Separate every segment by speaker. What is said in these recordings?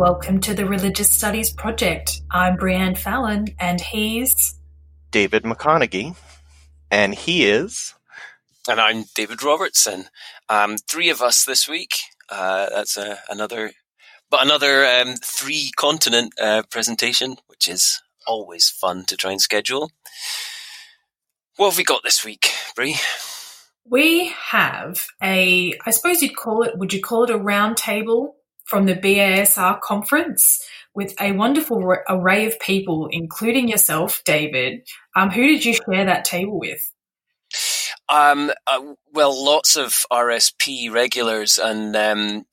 Speaker 1: Welcome to the Religious Studies Project. I'm Brianne Fallon, and he's...
Speaker 2: David McConaughey, and he is...
Speaker 3: And I'm David Robertson. Three of us this week. That's another three-continent presentation, which is always fun to try and schedule. What have we got this week, Brie?
Speaker 1: We have would you call it a round table from the BASR conference with a wonderful array of people, including yourself, David. Who did you share that table with?
Speaker 3: Well, lots of RSP regulars and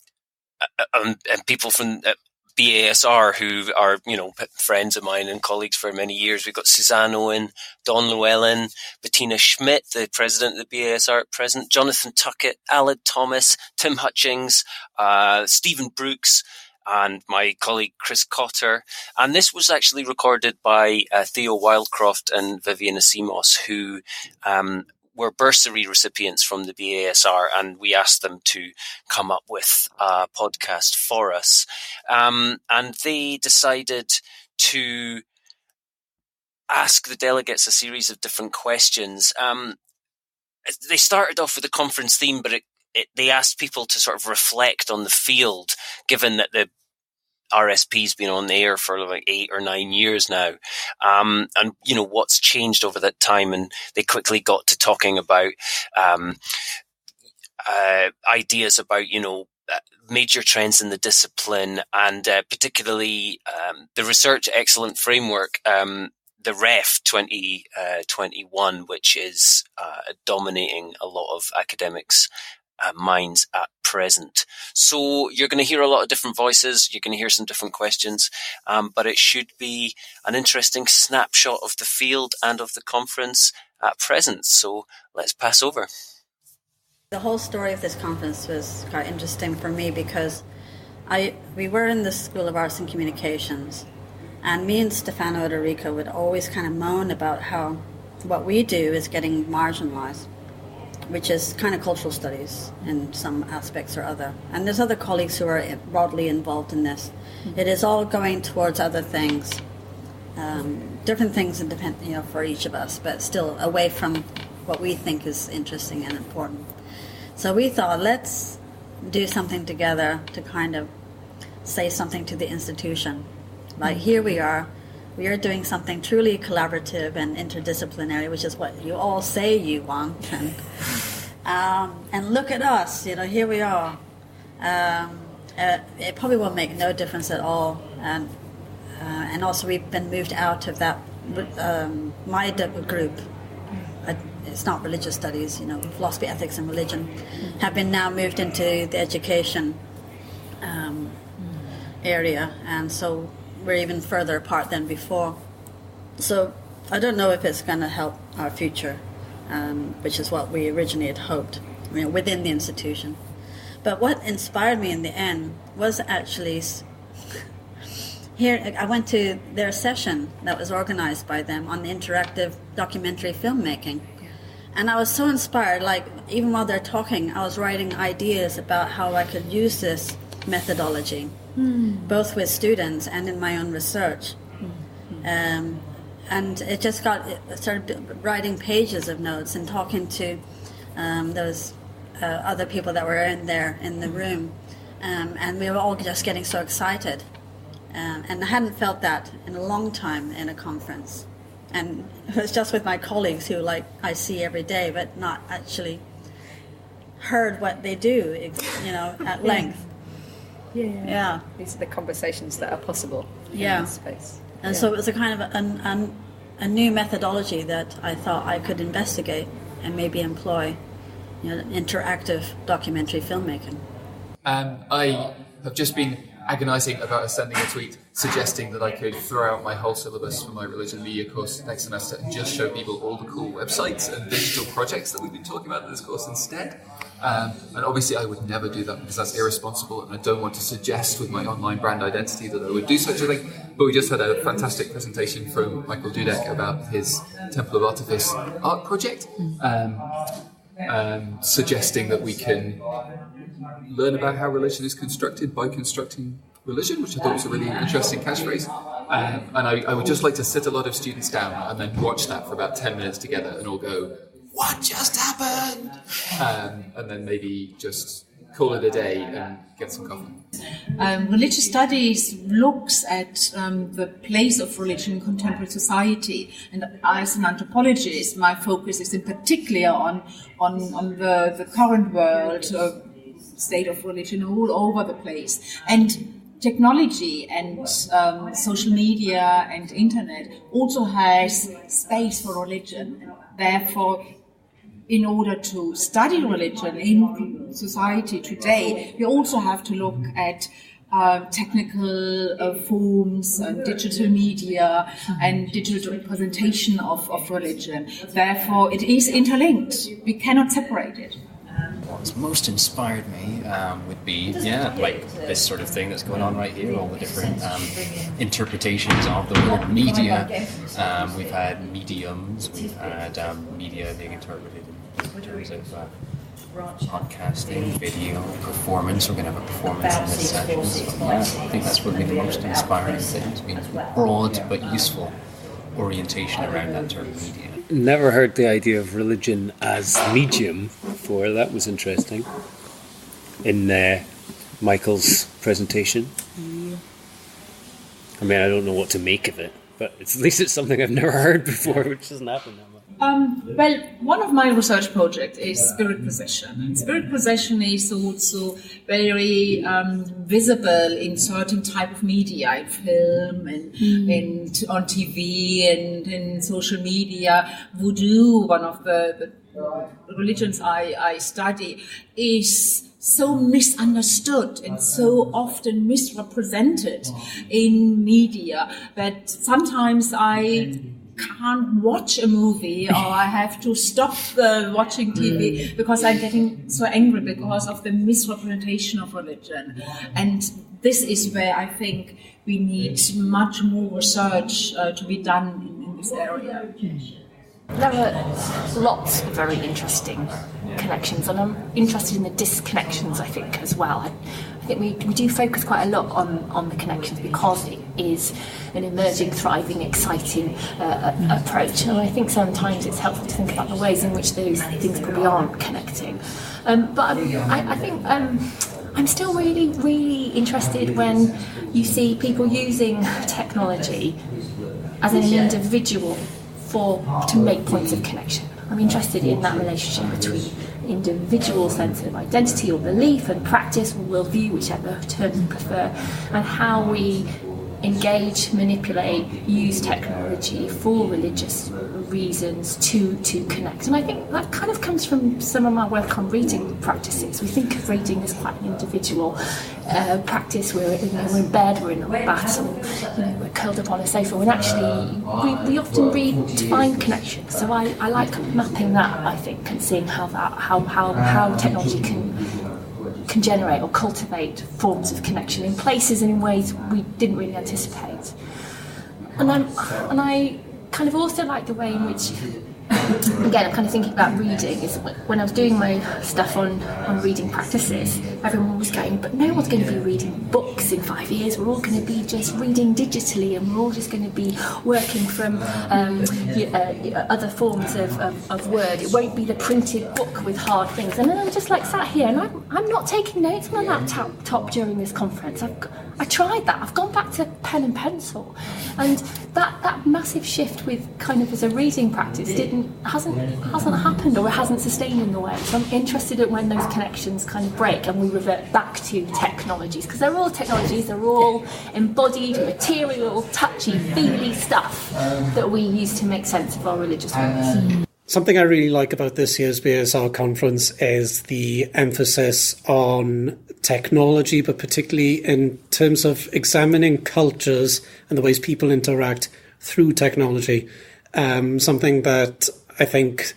Speaker 3: people from BASR who are, friends of mine and colleagues for many years. We've got Suzanne, Owen, Llewellyn, Bettina Schmidt, the president of the BASR at present, Jonathan Tuckett, Aled Thomas, Tim Hutchings, Stephen Brooks, and my colleague Chris Cotter. And this was actually recorded by Theo, Wildcroft, and Vivian Asimos, who were bursary recipients from the BASR, and we asked them to come up with a podcast for us. And they decided to ask the delegates a series of different questions. They started off with a conference theme, but they asked people to sort of reflect on the field, given that the RSP's been on the air for like 8 or 9 years now. And what's changed over that time. And they quickly got to talking about, ideas about, major trends in the discipline and, particularly, the Research Excellent Framework, the REF 2021, which is, dominating a lot of academics' minds at present. So you're going to hear a lot of different voices. You're going to hear some different questions, but it should be an interesting snapshot of the field and of the conference at present. So let's pass over.
Speaker 4: The whole story of this conference was quite interesting for me because we were in the School of Arts and Communications, and me and Stefano Odorico would always kind of moan about how what we do is getting marginalized, which is kind of cultural studies in some aspects or other. And there's other colleagues who are broadly involved in this. It is all going towards other things, different things for each of us, but still away from what we think is interesting and important. So we thought, let's do something together to kind of say something to the institution. Like, here we are doing something truly collaborative and interdisciplinary, which is what you all say you want. And look at us, here we are. It probably will make no difference at all. And also we've been moved out of that, my group. It's not religious studies, philosophy, ethics, and religion, have been now moved into the education area. And so we're even further apart than before. So I don't know if it's going to help our future, which is what we originally had hoped, within the institution. But what inspired me in the end was actually here. I went to their session that was organized by them on the interactive documentary filmmaking. And I was so inspired, like, even while they're talking, I was writing ideas about how I could use this methodology, both with students and in my own research. And it just started writing pages of notes and talking to those other people that were in the room. And we were all just getting so excited. And I hadn't felt that in a long time in a conference. And it was just with my colleagues who, I see every day, but not actually heard what they do, at length. Yeah.
Speaker 5: These are the conversations that are possible in this space.
Speaker 4: And so it was a kind of a new methodology that I thought I could investigate and maybe employ, interactive documentary filmmaking.
Speaker 6: I have just been agonising about sending a tweet suggesting that I could throw out my whole syllabus for my religion media course next semester and just show people all the cool websites and digital projects that we've been talking about in this course instead. And obviously I would never do that because that's irresponsible, and I don't want to suggest with my online brand identity that I would do such a thing. But we just had a fantastic presentation from Michael Dudek about his Temple of Artifice art project, suggesting that we can learn about how religion is constructed by constructing religion, which I thought was a really interesting catchphrase. And I would just like to sit a lot of students down and then watch that for about 10 minutes together and all go, "What just happened?" And then maybe just call it a day and get some coffee.
Speaker 7: Religious studies looks at the place of religion in contemporary society, and as an anthropologist, my focus is in particular on the current world, state of religion all over the place, and technology and social media and internet also has space for religion. Therefore, in order to study religion in society today, we also have to look at technical forms, digital media, and digital representation of religion. Therefore, it is interlinked. We cannot separate it.
Speaker 8: What's most inspired me would be, like this sort of thing that's going on right here, all the different interpretations of the word media. We've had mediums, we've had media being interpreted in terms of podcasting, video, performance. We're going to have a performance in this session. So, I think that's probably the most inspiring thing. It's been broad but useful orientation around that term media.
Speaker 9: Never heard the idea of religion as medium before. That was interesting in Michael's presentation. I mean, I don't know what to make of it, but at least it's something I've never heard before, which doesn't happen that much.
Speaker 7: Well, one of my research projects is spirit possession. Spirit possession is also very visible in certain type of media, in film and on TV and in social media. Voodoo, one of the religions I study, is so misunderstood and so often misrepresented in media that sometimes I can't watch a movie, or I have to stop watching TV because I'm getting so angry because of the misrepresentation of religion. And this is where I think we need much more research to be done in this area.
Speaker 10: There are lots of very interesting connections, and I'm interested in the disconnections, I think, as well. I think we do focus quite a lot on the connections because it is an emerging, thriving, exciting approach, and I think sometimes it's helpful to think about the ways in which those things probably aren't connecting. But I think I'm still really, really interested when you see people using technology as an individual to make points of connection. I'm interested in that relationship between individual sense of identity or belief and practice or worldview, whichever term you prefer, and how we engage, manipulate, use technology for religious reasons to connect. And I think that kind of comes from some of my work on reading practices. We think of reading as quite an individual practice. We're in bed, we're in a battle, we're curled up on a sofa, when actually we often read to find connection. So I like mapping that, I think, and seeing how technology can generate or cultivate forms of connection in places and in ways we didn't really anticipate. And I kind of also like the way in which, again, I'm kind of thinking about reading, is when I was doing my stuff on reading practices, everyone was going, but no one's going to be reading books in 5 years, we're all going to be just reading digitally, and we're all just going to be working from other forms of word. It won't be the printed book with hard things. And then I'm just like sat here, and I'm not taking notes on a laptop during this conference. I tried that. I've gone back to pen and pencil, and that massive shift with kind of as a reading practice hasn't happened, or it hasn't sustained in the way. So I'm interested in when those connections kind of break and we revert back to technologies, because they're all technologies, they're all embodied, material, touchy, feely stuff that we use to make sense of our religious worlds.
Speaker 11: Something I really like about this year's BASR conference is the emphasis on technology, but particularly in terms of examining cultures and the ways people interact through technology. Something that I think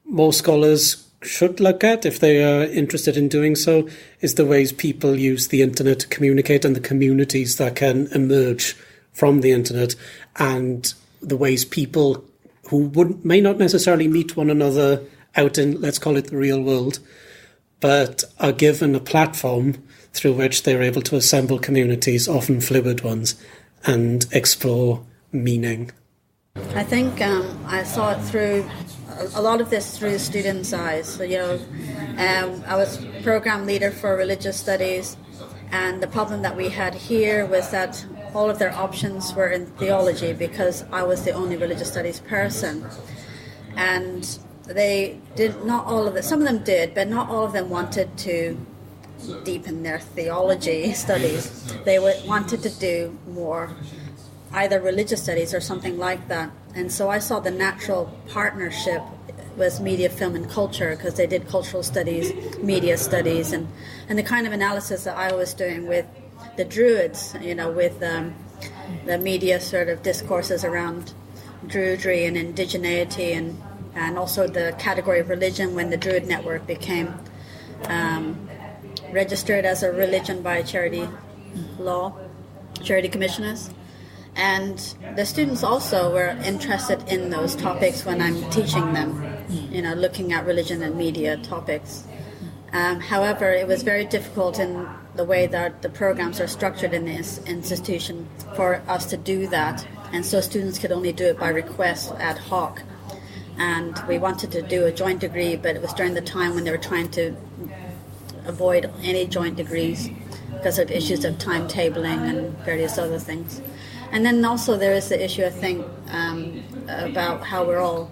Speaker 11: most scholars should look at, if they are interested in doing so, is the ways people use the internet to communicate and the communities that can emerge from the internet, and the ways people who may not necessarily meet one another out in, let's call it, the real world, but are given a platform through which they're able to assemble communities, often fluid ones, and explore meaning.
Speaker 4: I think I saw it through a lot of this through students' eyes. So, I was program leader for religious studies, and the problem that we had here was that all of their options were in theology because I was the only religious studies person. And they did, not all of it, some of them did, but not all of them wanted to deepen their theology studies. They wanted to do more either religious studies or something like that. And so I saw the natural partnership was media, film, and culture, because they did cultural studies, media studies, and the kind of analysis that I was doing with the Druids, with the media sort of discourses around Druidry and indigeneity, and also the category of religion when the Druid Network became registered as a religion by charity commissioners. And the students also were interested in those topics when I'm teaching them, looking at religion and media topics. However, it was very difficult in the way that the programs are structured in this institution for us to do that. And so students could only do it by request ad hoc. And we wanted to do a joint degree, but it was during the time when they were trying to avoid any joint degrees because of issues of timetabling and various other things. And then also there is the issue, I think, about how we're all,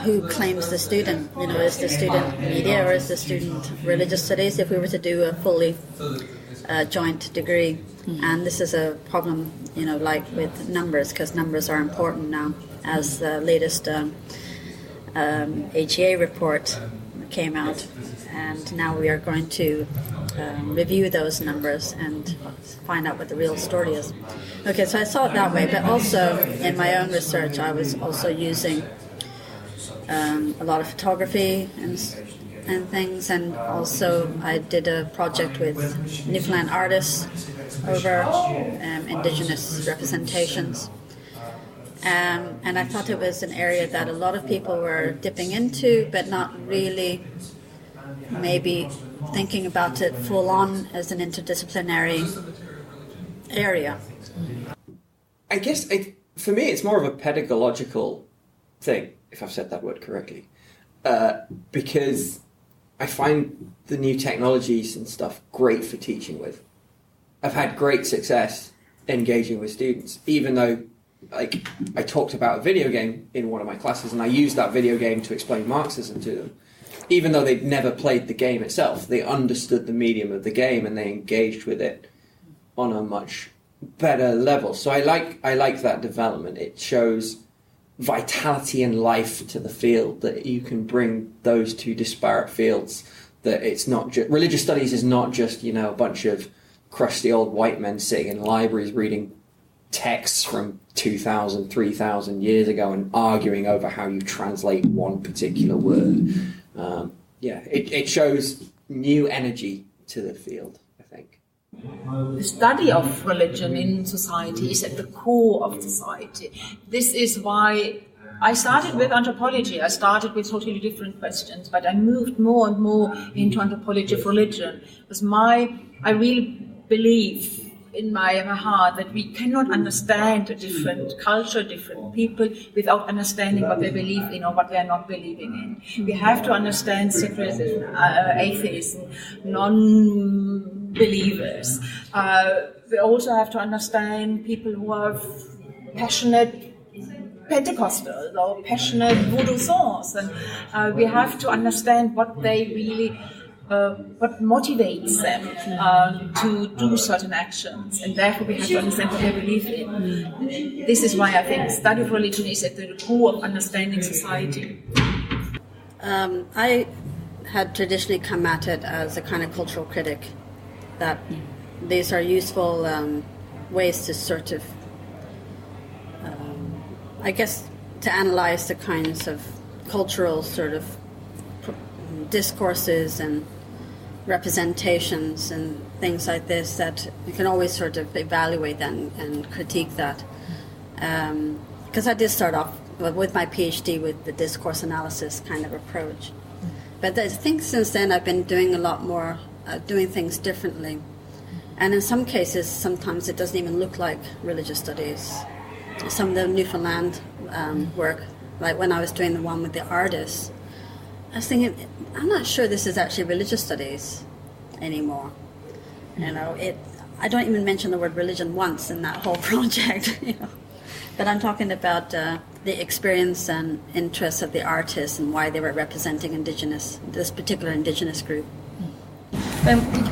Speaker 4: who claims the student? Is the student media or is the student religious studies if we were to do a fully joint degree? And this is a problem, like with numbers, because numbers are important now, as the latest HEA report came out. And now we are going to review those numbers and find out what the real story is. Okay, so I saw it that way, but also in my own research I was also using a lot of photography and things, and also I did a project with Newfoundland artists over Indigenous representations. And I thought it was an area that a lot of people were dipping into, but not really maybe thinking about it full on as an interdisciplinary area.
Speaker 12: I guess for me it's more of a pedagogical thing, if I've said that word correctly, because I find the new technologies and stuff great for teaching with. I've had great success engaging with students, even though I talked about a video game in one of my classes and I used that video game to explain Marxism to them. Even though they'd never played the game itself, they understood the medium of the game and they engaged with it on a much better level. So I like that development. It shows vitality and life to the field, that you can bring those two disparate fields, that it's not just religious studies is not just a bunch of crusty old white men sitting in libraries reading texts from 2,000, 3,000 years ago and arguing over how you translate one particular word. It shows new energy to the field, I think.
Speaker 7: The study of religion in society is at the core of society. This is why I started with anthropology. I started with totally different questions, but I moved more and more into anthropology of religion. Because I really believe in my heart that we cannot understand a different culture, different people, without understanding what they believe in or what they are not believing in. We have to understand secularism, atheism, non-believers. We also have to understand people who are passionate Pentecostals or passionate Voodoo saints, and we have to understand what they really what motivates them to do certain actions, and therefore we have to understand what they believe in. This is why I think study of religion is at the core of understanding society.
Speaker 4: I had traditionally come at it as a kind of cultural critic, that these are useful ways to sort of, to analyze the kinds of cultural sort of discourses and representations and things like this, that you can always sort of evaluate and critique that. Because I did start off with my PhD with the discourse analysis kind of approach. But I think since then I've been doing a lot more doing things differently. And in some cases, sometimes it doesn't even look like religious studies. Some of the Newfoundland work, like when I was doing the one with the artists, I was thinking, I'm not sure this is actually religious studies anymore. You know, I don't even mention the word religion once in that whole project. You know, but I'm talking about the experience and interests of the artists and why they were representing this particular Indigenous group.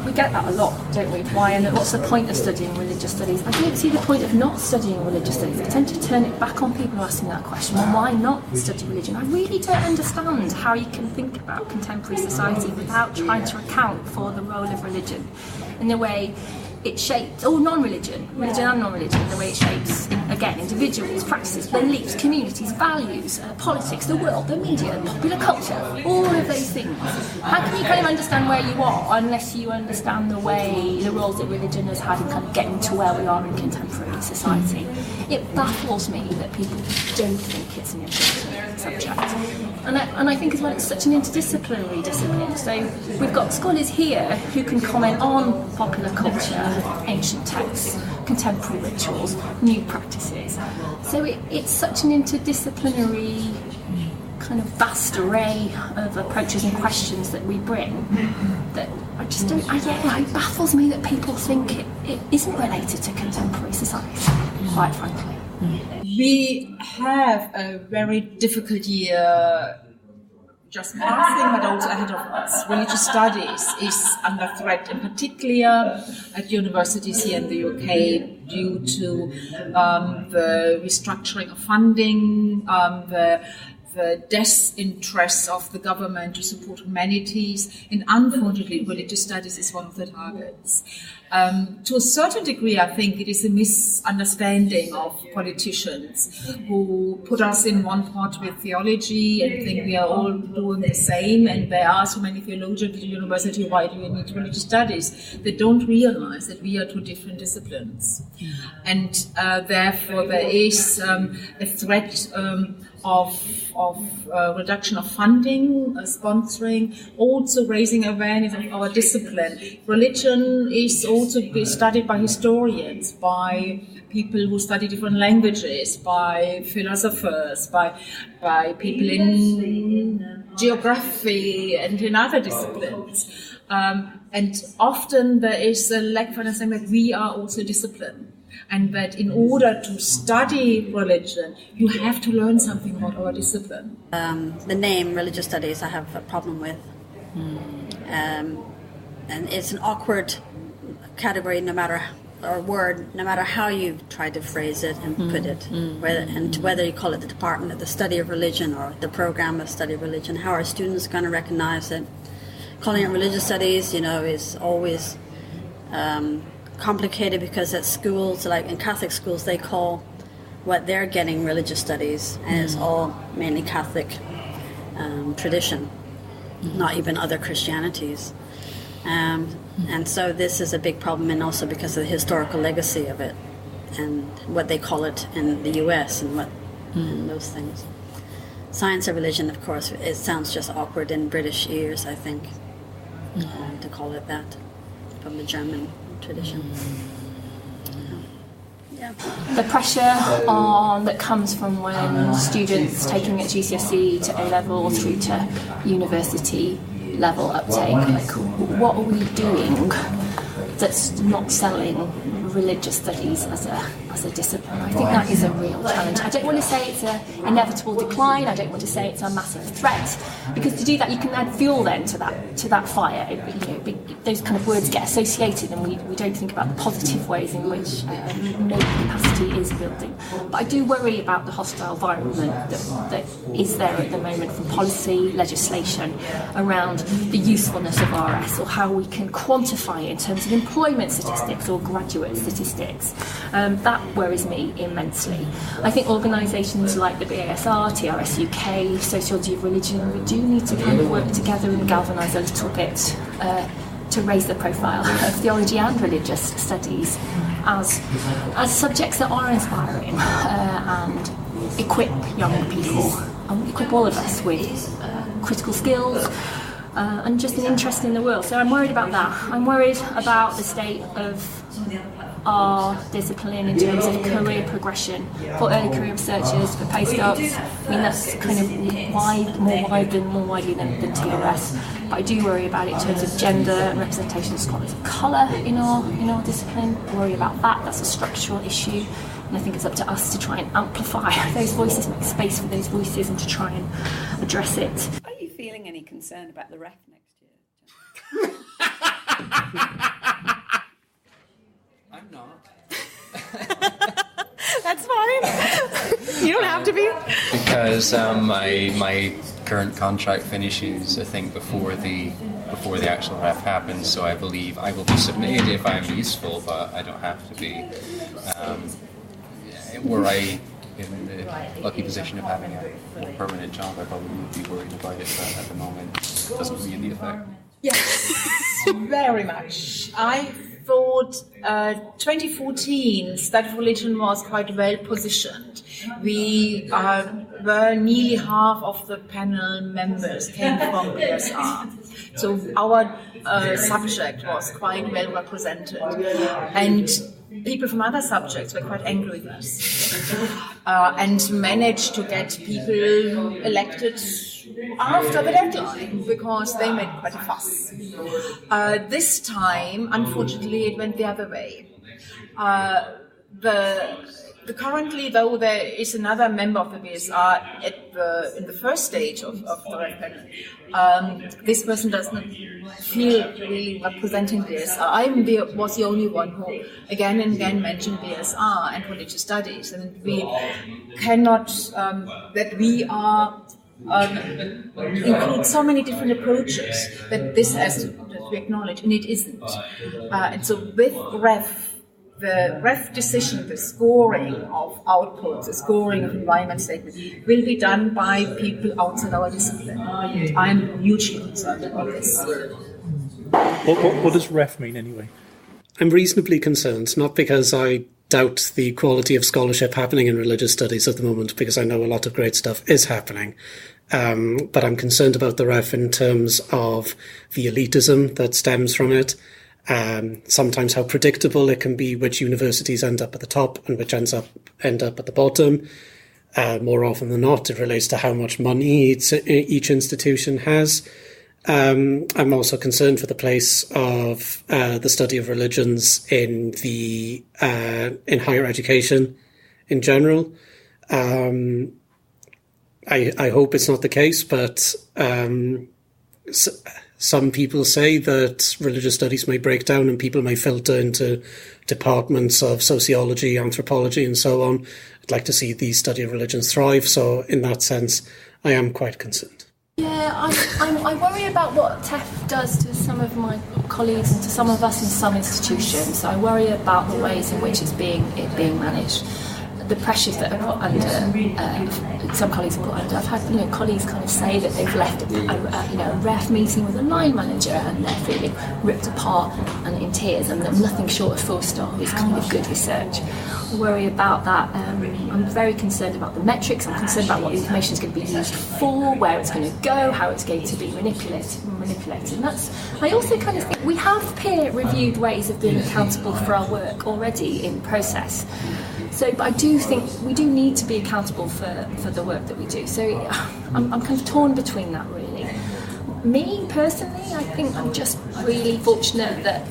Speaker 10: We get that a lot, don't we? Why and what's the point of studying religious studies? I don't see the point of not studying religious studies. I tend to turn it back on people asking that question. Well, why not study religion? I really don't understand how you can think about contemporary society without trying to account for the role of religion in the way it shapes, or religion and non-religion, the way it shapes, again, individuals, practices, beliefs, communities, values, politics, the world, the media, popular culture, all of those things. How can you kind of understand where you are unless you understand the roles that religion has had in kind of getting to where we are in contemporary society? It baffles me that people don't think it's an important subject. And I think as well it's such an interdisciplinary discipline. So we've got scholars here who can comment on popular culture, ancient texts, contemporary rituals, new practices. So it's such an interdisciplinary kind of vast array of approaches and questions that we bring that I just don't, it baffles me that people think it isn't related to contemporary society, quite frankly.
Speaker 7: We have a very difficult year just passing, but also ahead of us. Religious studies is under threat, in particular at universities here in the UK, due to the restructuring of funding, the disinterest of the government to support humanities, and unfortunately, religious studies is one of the targets. To a certain degree, I think it is a misunderstanding of politicians who put us in one pot with theology and think we are all doing the same, and there are so many theologians at the university, why do we need religious studies? They don't realize that we are two different disciplines. And therefore there is a threat of reduction of funding, sponsoring, also raising awareness of our discipline. Religion is also studied by historians, by people who study different languages, by philosophers, by people in geography and in other disciplines. And often there is a lack of understanding that we are also discipline. And that in order to study religion, you have to learn something about our discipline.
Speaker 4: The name religious studies I have a problem with. And it's an awkward category no matter how you try to phrase it and put it. Whether you call it the Department of the Study of Religion or the Program of Study of Religion, how are students going to recognize it? Calling it religious studies, is always complicated because at schools, like in Catholic schools, they call what they're getting religious studies, and it's all mainly Catholic tradition, not even other Christianities. And so this is a big problem, and also because of the historical legacy of it and what they call it in the US and those things. Science of religion, of course, it sounds just awkward in British ears, I think, to call it that, from the German tradition.
Speaker 10: The pressure that comes from when students taking at GCSE to A-level through to university level uptake, like what are we doing that's not selling religious studies as a discipline? I think that is a real challenge. I don't want to say it's an inevitable decline. I don't want to say it's a massive threat, because to do that you can add fuel then to that fire. Those kind of words get associated, and we don't think about the positive ways in which no capacity is building. But I do worry about the hostile environment that is there at the moment from policy, legislation around the usefulness of RS, or how we can quantify it in terms of employment statistics or graduate statistics. That worries me immensely. I think organisations like the BASR, TRS UK, Sociology of Religion, we do need to kind of work together and galvanise a little bit to raise the profile of theology and religious studies as subjects that are inspiring and equip young people, and equip all of us with critical skills, and just an interest in the world. So I'm worried about that. I'm worried about the state of our discipline in terms of career progression for early career researchers, for postdocs. I mean, that's kind of more widely than TRS. But I do worry about it in terms of gender and representation of scholars of colour in our discipline. I worry about that. That's a structural issue. And I think it's up to us to try and amplify those voices, make space for those voices, and to try and address it.
Speaker 5: Are you feeling any concern about the ref next year?
Speaker 8: I'm not.
Speaker 10: That's fine. You don't have to be.
Speaker 8: Because my current contract finishes, I think, before the actual ref happens. So I believe I will be submitted if I'm useful, but I don't have to be. Were I in the lucky position of having a more permanent job, I probably would be worried about it, but at the moment it doesn't really affect me.
Speaker 7: Yes, very much. I thought 2014 Study of Religion was quite well positioned. We were nearly half of the panel members came from BASR. So our subject was quite well represented. And people from other subjects were quite angry with us and managed to get people elected after the deadline because they made quite a fuss. This time, unfortunately, it went the other way. Currently, though, there is another member of the BASR in the first stage of the ref panel. This person does not feel really representing BASR. I was the only one who again and again mentioned BASR and religious studies, and we cannot that we are include so many different approaches that this has to be acknowledged, and it isn't. And so with ref. The ref decision, the scoring of outputs, the scoring of environment statements will be done by people outside our discipline. And I'm hugely concerned about this.
Speaker 13: What does ref mean anyway?
Speaker 11: I'm reasonably concerned, not because I doubt the quality of scholarship happening in religious studies at the moment, because I know a lot of great stuff is happening. But I'm concerned about the ref in terms of the elitism that stems from it. Sometimes how predictable it can be which universities end up at the top and which end up at the bottom. More often than not, it relates to how much money each institution has. I'm also concerned for the place of the study of religions in higher education in general. I hope it's not the case, but some people say that religious studies may break down and people may filter into departments of sociology, anthropology, and so on. I'd like to see the study of religions thrive. So in that sense, I am quite concerned.
Speaker 10: Yeah, I worry about what TEF does to some of my colleagues and to some of us in some institutions. I worry about the ways in which it's being managed. The pressures that are put under, some colleagues are put under. I've had colleagues kind of say that they've left a ref meeting with a line manager and they're feeling ripped apart and in tears, and that nothing short of 4-star is kind of good research. I worry about that. I'm very concerned about the metrics. I'm concerned about what the information is going to be used for, where it's going to go, how it's going to be manipulated. And I also kind of think we have peer-reviewed ways of being accountable for our work already in process. So, but I do think we do need to be accountable for the work that we do. So I'm kind of torn between that, really. Me, personally, I think I'm just really fortunate that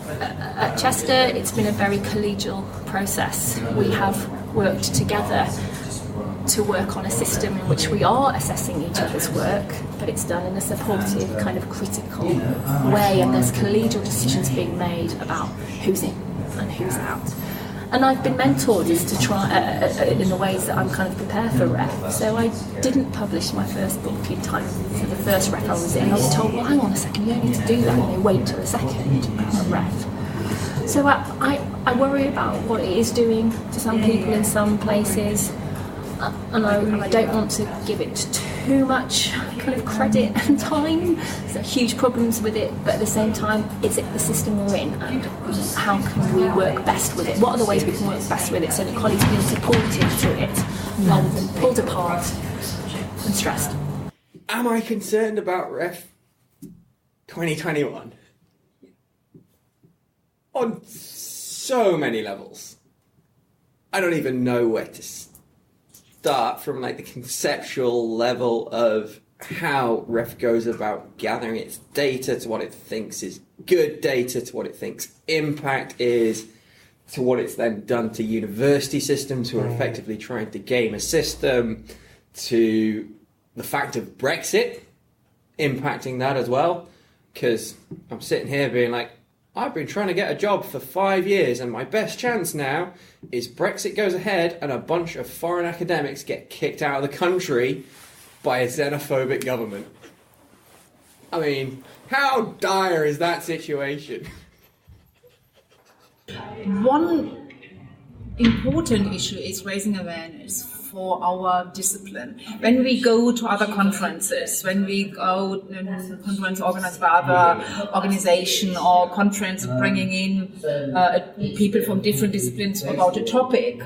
Speaker 10: at Chester it's been a very collegial process. We have worked together to work on a system in which we are assessing each other's work, but it's done in a supportive, kind of critical way, and there's collegial decisions being made about who's in and who's out. And I've been mentored to try in the ways that I'm kind of prepared for ref. So I didn't publish my first book in time for the first ref I was in. I was told, well, hang on a second, you don't need to do that. And they wait till the second ref. So I worry about what it is doing to some people in some places. And I don't want to give it too much kind of credit and time. There's huge problems with it, but at the same time, is it the system we're in, and how can we work best with it? What are the ways we can work best with it so that colleagues feel supported through it rather than pulled apart and stressed?
Speaker 12: Am I concerned about ref? 2021 on so many levels. I don't even know where to start from, like, the conceptual level of how REF goes about gathering its data, to what it thinks is good data, to what it thinks impact is, to what it's then done to university systems who are effectively trying to game a system, to the fact of Brexit impacting that as well. Because I'm sitting here being like, I've been trying to get a job for 5 years, and my best chance now is Brexit goes ahead and a bunch of foreign academics get kicked out of the country by a xenophobic government. I mean, how dire is that situation?
Speaker 7: One important issue is raising awareness for our discipline. When we go to other conferences, when we go to conference organized by other organization or conference bringing in people from different disciplines about a topic,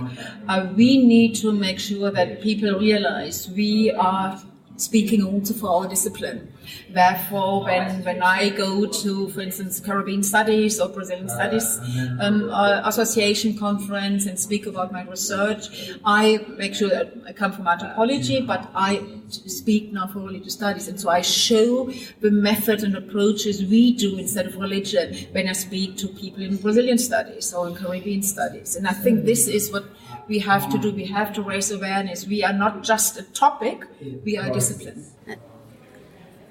Speaker 7: we need to make sure that people realize we are speaking also for our discipline. Therefore, when I go to, for instance, Caribbean Studies or Brazilian Studies Association conference and speak about my research, I make sure that I come from anthropology, but I speak now for religious studies. And so I show the methods and approaches we do instead of religion when I speak to people in Brazilian studies or in Caribbean studies. And I think this is what we have to do. We have to raise awareness. We are not just a topic, we are a discipline.
Speaker 4: I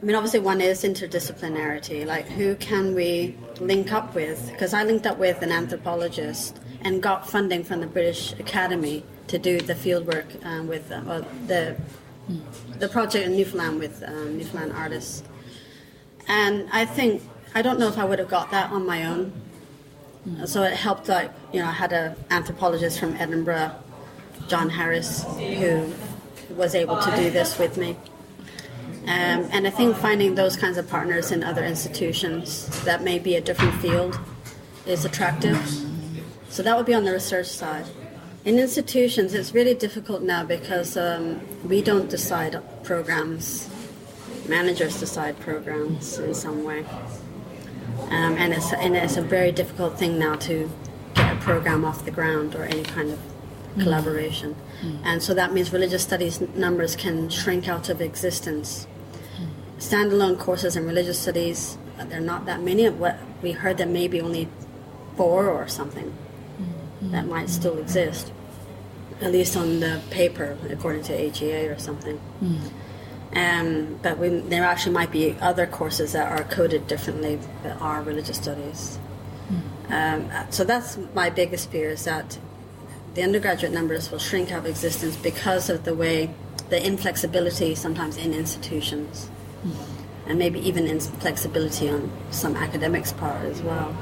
Speaker 4: mean, obviously one is interdisciplinarity, like who can we link up with? Because I linked up with an anthropologist and got funding from the British Academy to do the fieldwork with the project in Newfoundland with Newfoundland artists. And I don't know if I would have got that on my own. So it helped, like, I had an anthropologist from Edinburgh, John Harris, who was able to do this with me. And I think finding those kinds of partners in other institutions that may be a different field is attractive. So that would be on the research side. In institutions, it's really difficult now because we don't decide programs. Managers decide programs in some way. And it's a very difficult thing now to get a program off the ground or any kind of collaboration. And so that means religious studies numbers can shrink out of existence. Standalone courses in religious studies, there are not that many. What we heard that maybe only 4 or something that might still exist, at least on the paper, according to HEA or something. But there actually might be other courses that are coded differently that are religious studies. So that's my biggest fear, is that the undergraduate numbers will shrink out of existence because of the inflexibility sometimes in institutions. And maybe even inflexibility on some academics' part as well,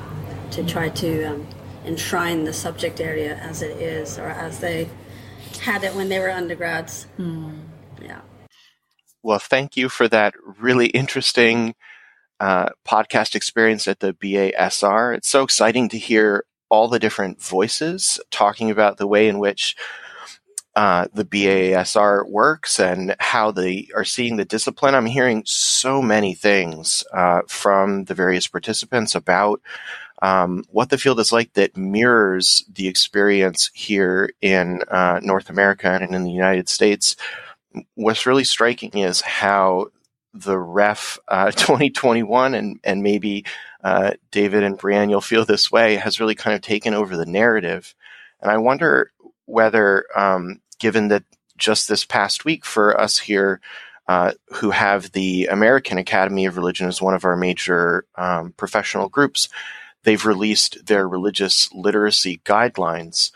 Speaker 4: to try to enshrine the subject area as it is, or as they had it when they were undergrads. Yeah.
Speaker 2: Well, thank you for that really interesting podcast experience at the BASR. It's so exciting to hear all the different voices talking about the way in which the BASR works and how they are seeing the discipline. I'm hearing so many things from the various participants about what the field is like that mirrors the experience here in North America and in the United States. What's really striking is how the REF 2021, and maybe David and Brianne, you'll feel this way, has really kind of taken over the narrative. And I wonder whether, given that just this past week for us here, who have the American Academy of Religion as one of our major professional groups, they've released their religious literacy guidelines,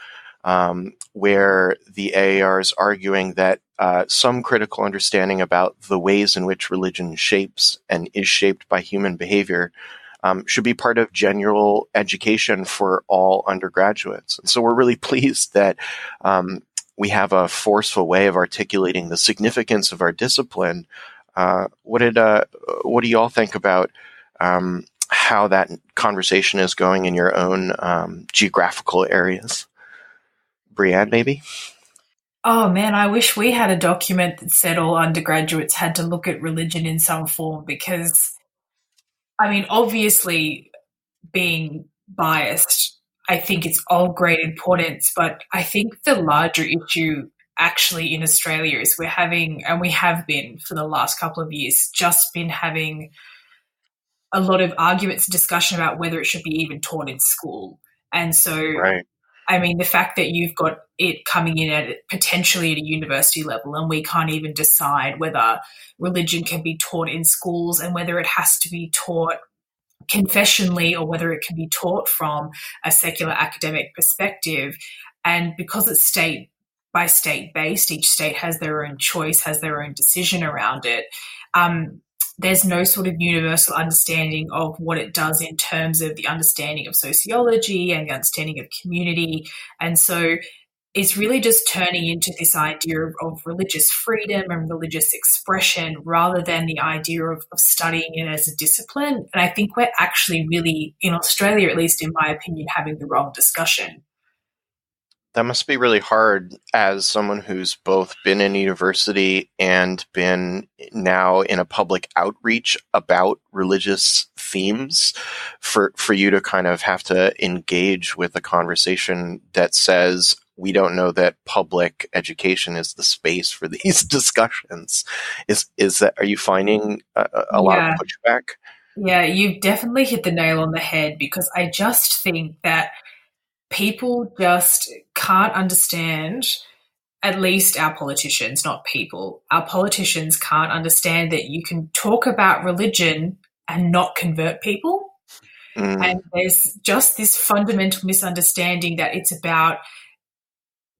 Speaker 2: where the AAR is arguing that some critical understanding about the ways in which religion shapes and is shaped by human behavior should be part of general education for all undergraduates. And so we're really pleased that we have a forceful way of articulating the significance of our discipline. What do you all think about how that conversation is going in your own geographical areas? Brianne, maybe?
Speaker 1: Oh man, I wish we had a document that said all undergraduates had to look at religion in some form, because I mean, obviously, being biased, I think it's of great importance, but I think the larger issue actually in Australia is we're having, and we have been for the last couple of years, just been having a lot of arguments and discussion about whether it should be even taught in school. And so,
Speaker 2: Right.
Speaker 1: I mean, the fact that you've got it coming in at potentially at a university level, and we can't even decide whether religion can be taught in schools and whether it has to be taught confessionally or whether it can be taught from a secular academic perspective. And because it's state by state based, each state has their own choice, has their own decision around it. There's no sort of universal understanding of what it does in terms of the understanding of sociology and the understanding of community. And so it's really just turning into this idea of religious freedom and religious expression rather than the idea of studying it as a discipline. And I think we're actually really, in Australia, at least in my opinion, having the wrong discussion.
Speaker 2: That must be really hard as someone who's both been in university and been now in a public outreach about religious themes for you to kind of have to engage with a conversation that says, we don't know that public education is the space for these discussions. Is that, are you finding a lot of pushback?
Speaker 1: Yeah, you've definitely hit the nail on the head, because I just think that people just can't understand, at least our politicians, not people, our politicians can't understand that you can talk about religion and not convert people. And there's just this fundamental misunderstanding that it's about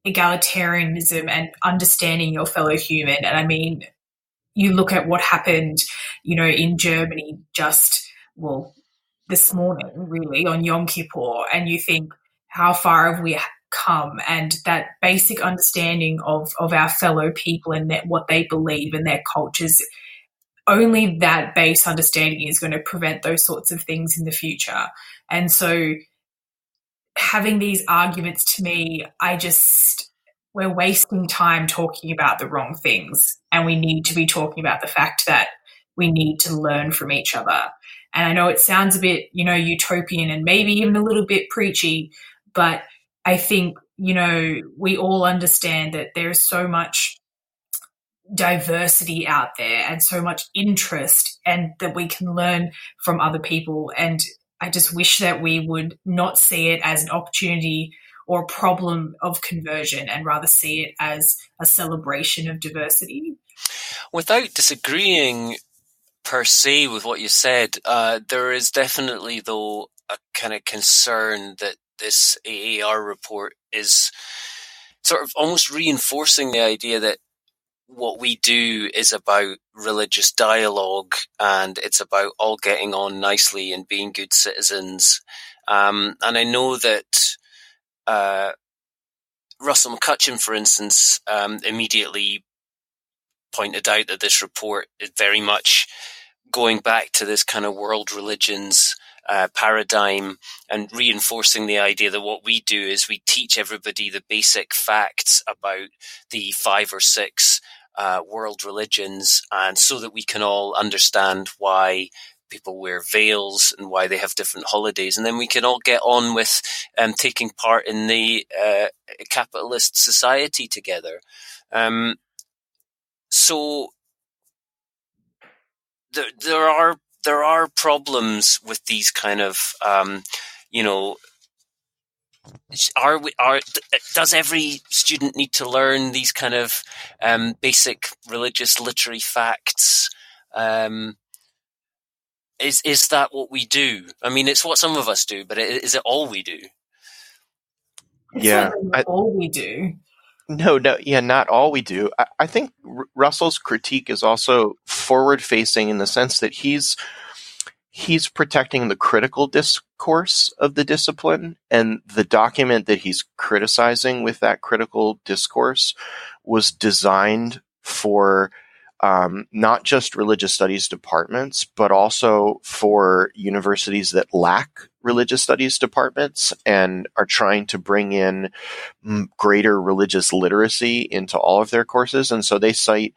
Speaker 1: egalitarianism and understanding your fellow human. And I mean, you look at what happened, in Germany this morning, really, on Yom Kippur, and you think, how far have we come? And that basic understanding of our fellow people and what they believe and their cultures, only that base understanding is going to prevent those sorts of things in the future. And so having these arguments, to me, we're wasting time talking about the wrong things, and we need to be talking about the fact that we need to learn from each other. And I know it sounds a bit, utopian and maybe even a little bit preachy, but I think, we all understand that there's so much diversity out there and so much interest, and that we can learn from other people. And I just wish that we would not see it as an opportunity or a problem of conversion, and rather see it as a celebration of diversity.
Speaker 3: Without disagreeing per se with what you said, there is definitely, though, a kind of concern that this AAR report is sort of almost reinforcing the idea that what we do is about religious dialogue, and it's about all getting on nicely and being good citizens. And I know that Russell McCutcheon, for instance, immediately pointed out that this report is very much going back to this kind of world religions paradigm, and reinforcing the idea that what we do is we teach everybody the basic facts about the 5 or 6 world religions, and so that we can all understand why people wear veils and why they have different holidays, and then we can all get on with taking part in the capitalist society together. So there are problems with these kind of does every student need to learn these kind of basic religious literary facts? Is that what we do? I mean, it's what some of us do, but is it all we do?
Speaker 2: Yeah,
Speaker 1: all we do.
Speaker 2: No, not all we do. I think Russell's critique is also forward-facing in the sense that he's protecting the critical discourse of the discipline, and the document that he's criticizing with that critical discourse was designed for not just religious studies departments, but also for universities that lack religious studies departments and are trying to bring in greater religious literacy into all of their courses. And so they cite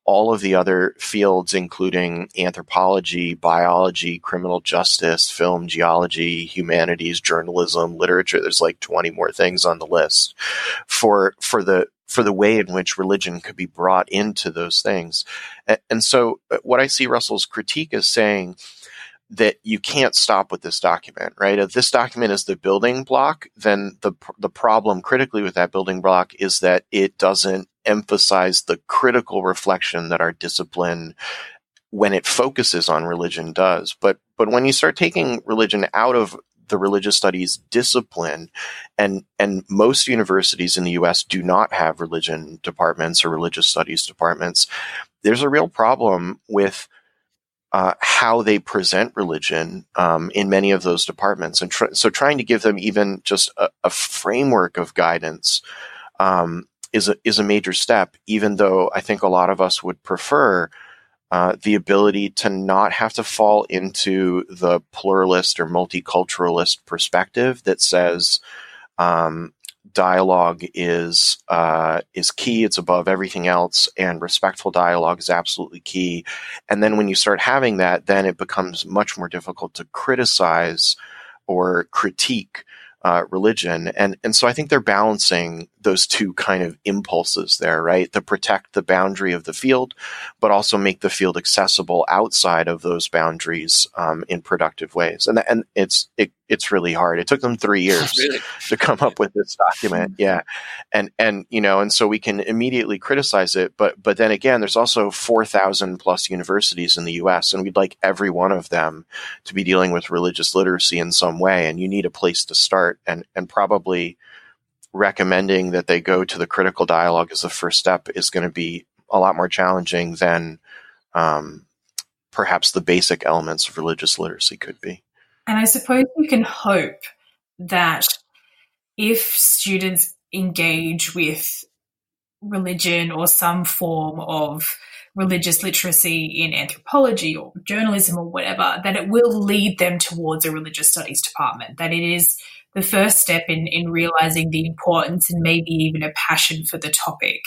Speaker 2: all of the other fields, including anthropology, biology, criminal justice, film, geology, humanities, journalism, literature. There's like 20 more things on the list for the way in which religion could be brought into those things. And so what I see Russell's critique is saying that you can't stop with this document, right? If this document is the building block, then the problem critically with that building block is that it doesn't emphasize the critical reflection that our discipline, when it focuses on religion, does. But when you start taking religion out of the religious studies discipline, and most universities in the US do not have religion departments or religious studies departments, there's a real problem with how they present religion in many of those departments. And so trying to give them even just a framework of guidance is a major step, even though I think a lot of us would prefer the ability to not have to fall into the pluralist or multiculturalist perspective that says dialogue is key, it's above everything else, and respectful dialogue is absolutely key. And then when you start having that, then it becomes much more difficult to criticize or critique religion. And so I think they're balancing those two kind of impulses there, right? To protect the boundary of the field, but also make the field accessible outside of those boundaries in productive ways. And it's really hard. It took them 3 years to come up with this document. Yeah. And so we can immediately criticize it, but then again, there's also 4,000 plus universities in the US, and we'd like every one of them to be dealing with religious literacy in some way. And you need a place to start, and probably recommending that they go to the critical dialogue as the first step is going to be a lot more challenging than perhaps the basic elements of religious literacy could be.
Speaker 1: And I suppose you can hope that if students engage with religion or some form of religious literacy in anthropology or journalism or whatever, that it will lead them towards a religious studies department, that it is the first step in realizing the importance and maybe even a passion for the topic.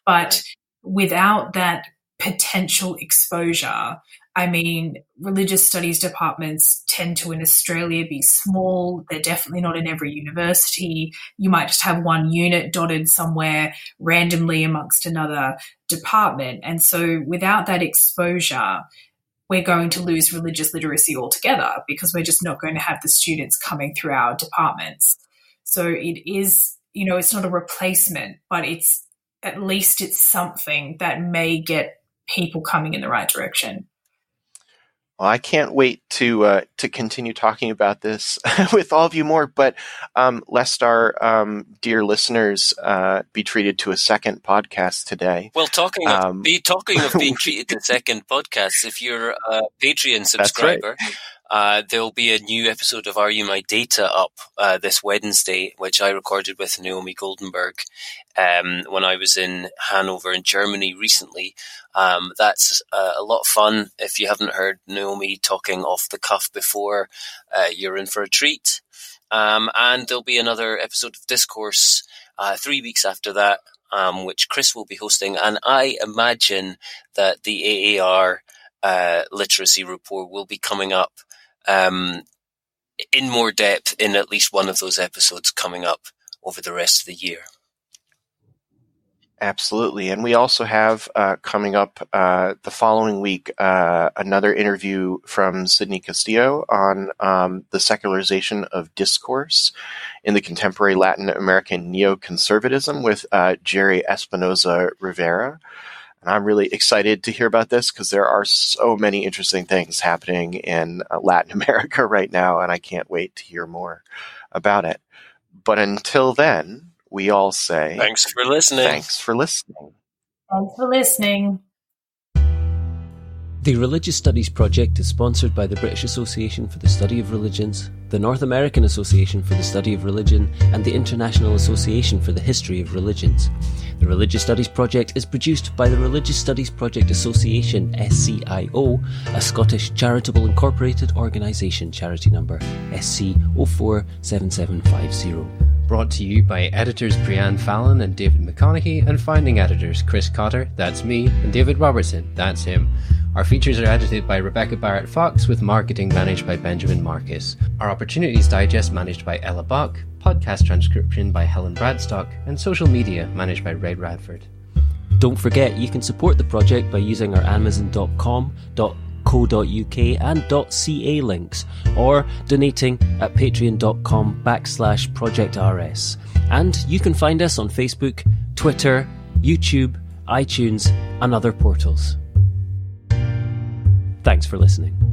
Speaker 1: But without that potential exposure, I mean, religious studies departments tend to in Australia be small. They're definitely not in every university. You might just have one unit dotted somewhere randomly amongst another department. And so without that exposure, we're going to lose religious literacy altogether because we're just not going to have the students coming through our departments. So it is, it's not a replacement, but at least it's something that may get people coming in the right direction.
Speaker 2: Well, I can't wait to continue talking about this with all of you more, but lest our dear listeners be treated to a second podcast today.
Speaker 3: Well, talking of being treated to a second podcast, if you're a Patreon subscriber, there'll be a new episode of Are You My Data up this Wednesday, which I recorded with Naomi Goldenberg when I was in Hanover in Germany recently. That's a lot of fun. If you haven't heard Naomi talking off the cuff before, you're in for a treat. And there'll be another episode of Discourse 3 weeks after that, which Chris will be hosting. And I imagine that the AAR literacy report will be coming up in more depth in at least one of those episodes coming up over the rest of the year.
Speaker 2: Absolutely. And we also have coming up the following week another interview from Sidney Castillo on the secularization of discourse in the contemporary Latin American neoconservatism with Jerry Espinoza Rivera. And I'm really excited to hear about this because there are so many interesting things happening in Latin America right now, and I can't wait to hear more about it. But until then, we all say...
Speaker 3: Thanks for listening.
Speaker 2: Thanks for listening.
Speaker 1: Thanks for listening.
Speaker 14: The Religious Studies Project is sponsored by the British Association for the Study of Religions, the North American Association for the Study of Religion, and the International Association for the History of Religions. The Religious Studies Project is produced by the Religious Studies Project Association, SCIO, a Scottish charitable incorporated organisation, charity number SC047750. Brought to you by editors Brianne Fallon and David McConaughey, and founding editors Chris Cotter, that's me, and David Robertson, that's him. Our features are edited by Rebecca Barrett-Fox, with marketing managed by Benjamin Marcus. Our Opportunities Digest managed by Ella Buck, podcast transcription by Helen Bradstock, and social media managed by Red Radford.
Speaker 15: Don't forget, you can support the project by using our Amazon.com, .co.uk and .ca links, or donating at patreon.com/projectrs. And you can find us on Facebook, Twitter, YouTube, iTunes, and other portals. Thanks for listening.